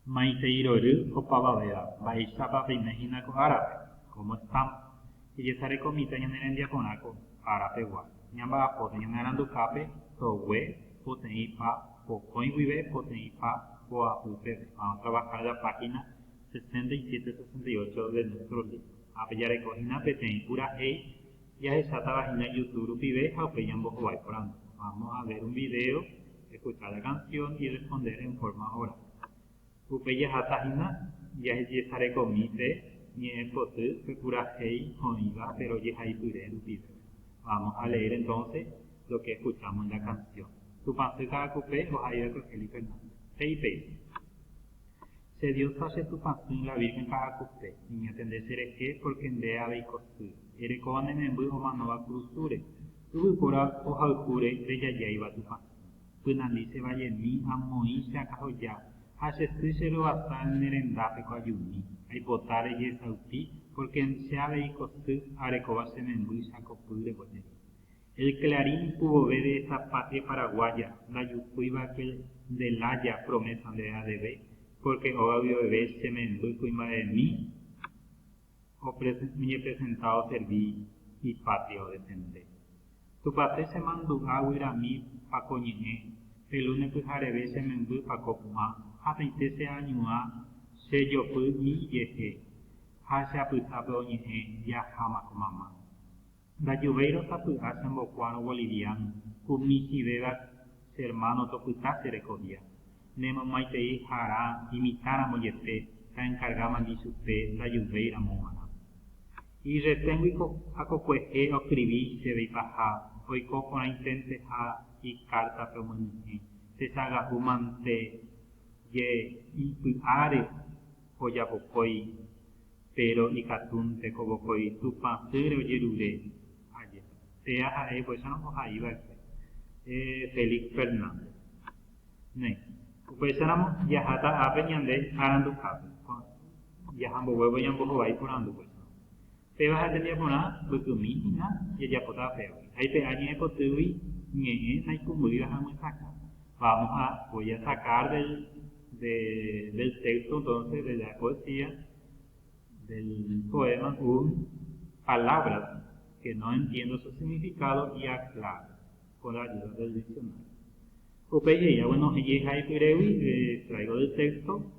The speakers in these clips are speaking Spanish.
Maiteirory opavavera, vaichápa peimehína ko árape. ¿Cómo estamos? Ijesareko mita ñanerembiaporãko árapegua. Ñamba'apóta ñanerandukápe togue poteĩpa pokõi guive poteĩpa poapýpe. Vamos a trabajar la página 67-68 de nuestro libro. Ape jarekohína peteĩ purahéi jahecháta vahína YouTube rupive ha upe ñambohovái porãndu. Vamos a ver un video, escuchar la canción y responder en forma oral. Upe jahatahína jahejesarekomípe ñe'ẽpoty pe purahéi oĩva pero jehaipyre rupive. Vamos a leer entonces lo que escuchamos en la canción. Tupãsy ka'akupe ohaiva Rogeli Fernández. Feipe. Se Dios hace tupãsy la Virgen ka'akupe, iñatende cherehe porque ndéave ikosy. Erekóva nememby omanóva kurusúre. Yvypóra ohaykúre rejajáiva tupãsy. Pynandi chevajemi amoĩ cheakahoja ha chesy cherovasa nerendápe koajumi. Aipota rejesaupi porque cheave ikosy arekóva chememby chakopy reguejeri. El clarín pudo ver de esa patria paraguaya, la yucuiva que de Laya promesa de ADB, porque obvio bebé se me envuelve de mí, o me he presentado serví y patria o defender. Tu patria se mandó a huir a mí pa coñeje, el lunes pues haré se me envuelve pa copuma, a 20 años se yo pues mi yeje, ha se apuesta peoñeje, ya jamás con mamá. La lluvia sapy'a sembokuárõ boliviano, kumichyvéva hermano topyta se recogía. Nemomaitei hará imitáramo jepe, encargámandi chupe la lluvia móvana. Y retengo a cocueje o escribí se ve paja, oiko con la intente ha y carta promonije. Se saga humante ye y pyare o ya bocoi, pero y catunte cobocoi tupa sere o yerure. Sea pues ya no ahí va Félix Fernández. Ne. Pues éramos ya hasta a peñande arando cape. Ya hambo huevo ya hambo vai por ando pues. Te vas a tener por nada, porque mi na ya pota feo. Ahí te añe potui ñe hay como ibas a sacar. Vamos a voy a sacar del texto entonces de la poesía del poema palabras que no entiendo su significado y aclaro con la ayuda del diccionario. Upeya, bueno, traigo del texto.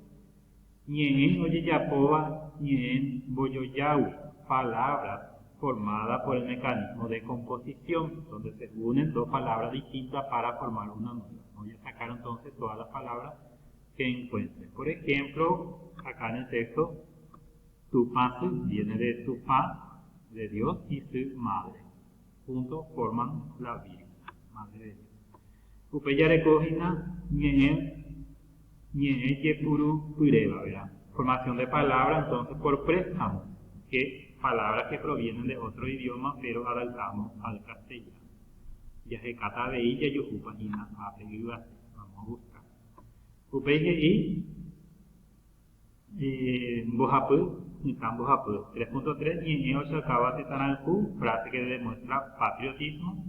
Ñen oye yapova, ñen boyoyau, palabras formadas por el mecanismo de composición, donde se unen dos palabras distintas para formar una nueva. Voy a sacar entonces todas las palabras que encuentre. Por ejemplo, acá en el texto, Tupãsy viene de Tupã, de Dios y su madre. Juntos forman la Virgen, madre de Dios. Upeya recogina ñe yepuru pureva, ¿verdad? Formación de palabras, entonces por préstamo, que palabras que provienen de otro idioma, pero adaptamos al castellano. Ya se cata de ella, yo upajina a peguiva, vamos a buscar. Upeya y Bojapú. 3.3 y en acaba de Tarancu, frase que demuestra patriotismo.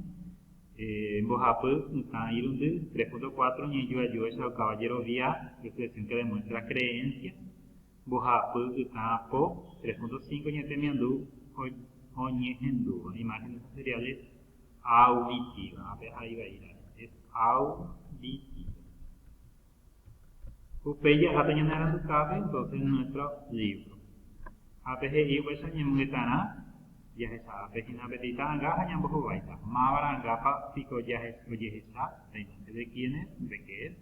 Bojapú, 3.4 y yo el caballero vía, expresión que demuestra creencia. Bojapú, 3.5 y temiandú, oñehendú, imágenes seriales auditivas. A ver, ahí va a ir, es auditiva. Upeya ya tenían en su casa, entonces nuestro libro. APGI pues ñemugetana ya esa APGina petita anga ñambo baita mabara anga pico ya es oye esa de quién es de qué es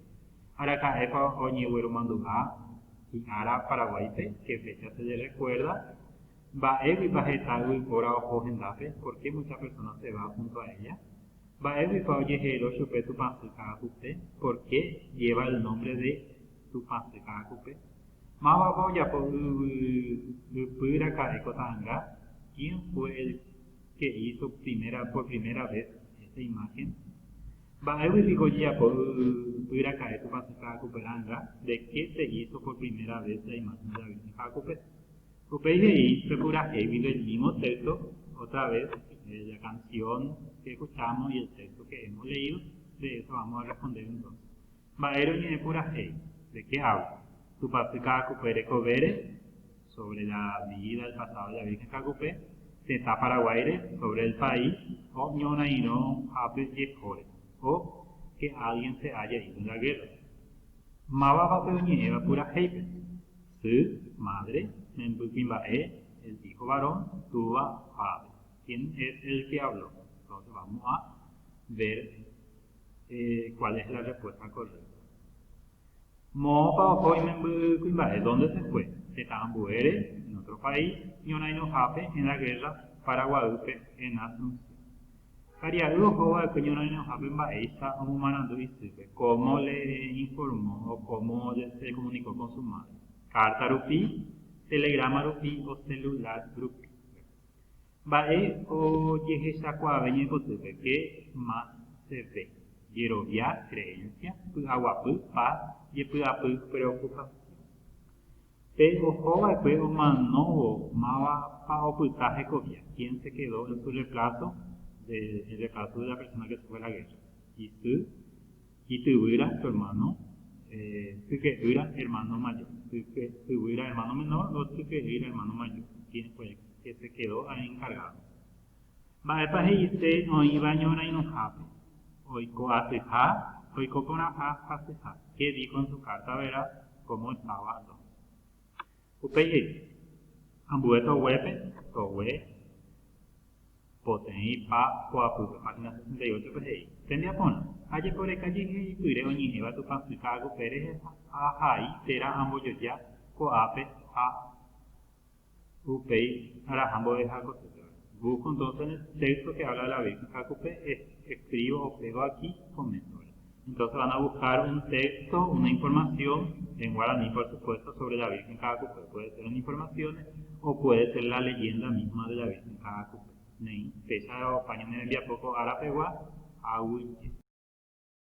ahora acá epa oñeguero manduja y ara paraguayte que fecha se le recuerda va evi bajeta y por ojo gendape porque muchas personas se van junto a ella va evi pa oñejero chupe tu panse cagacupe porque lleva el nombre de tu panse cagacupe. Mava ya por Kotanga, ¿quién fue el que hizo por primera vez esta imagen? Va digo ya por de qué se hizo por primera vez la imagen de la Virgen Jacope. Y viendo el mismo texto, otra vez, la canción que escuchamos y el texto que hemos leído, de eso vamos a responder entonces. Va ¿de qué habla? tu papi Cacupere Covere, sobre la vida, el pasado de la Virgen Cacupé, Teta Paraguaire, sobre el país, o Ñonaino Hape Yejore, o que alguien se haya ido en la guerra. Maba Papeuñeva Pura Heipe, su madre, Membukimbae, el hijo varón, Tuba Padre. ¿Quién es el que habló? Entonces vamos a ver cuál es la respuesta correcta. Mopa hoy Membukimbae, ¿dónde se fue? Tetambuere, en otro país, Ñonaino Hape, en la guerra, Paraguadupe, en Asunción. Cariaru Joa de Ñonaino Hape en Baeza, Omumanando y Supe, ¿cómo le informó o cómo se comunicó con su madre? Carta Rupi, telegrama Rupi o celular Rupi. Bae o Yehesakua Beñe Cotupe, ¿qué más se ve? Yerovia, creencia, Aguapu, paz, Yepuapu, preocupación. Pero Joa fue un manovo, Mava, Paoputaje Copia. ¿Quién se quedó en su reemplazo? El reemplazo de la persona que se fue a la guerra. Y Tubura, su hermano, Tuqueura, hermano mayor. Tubura, hermano menor, o Tuqueura, hermano mayor. ¿Quién fue que se quedó ahí encargado? Baepa Heiste, no iba Ñona y no Jape. Oiko Ateja, Oiko Ponaja, Haseja. ¿Qué dijo en su carta? Verá cómo estaba. Upeye, Ambue Tohuepe, Tohue, Potei, Pa, Coapu, página 68, Pejei. Tendría poner, Aye por el calle y tuire oñiva tu panficago Pérez, Ajai, Tera, Amboyoya, Coape, A, Upei, Arajambo de Jacote. Busco entonces el texto que habla de la Virgen Jacope, escribo o pego aquí, comento. Entonces van a buscar un texto, una información, en guaraní por supuesto, sobre la Virgen Cacupé. Puede ser una información o puede ser la leyenda misma de la Virgen Cacupé. Nei, pesa o paño en el poco Arapegua, Ahuille.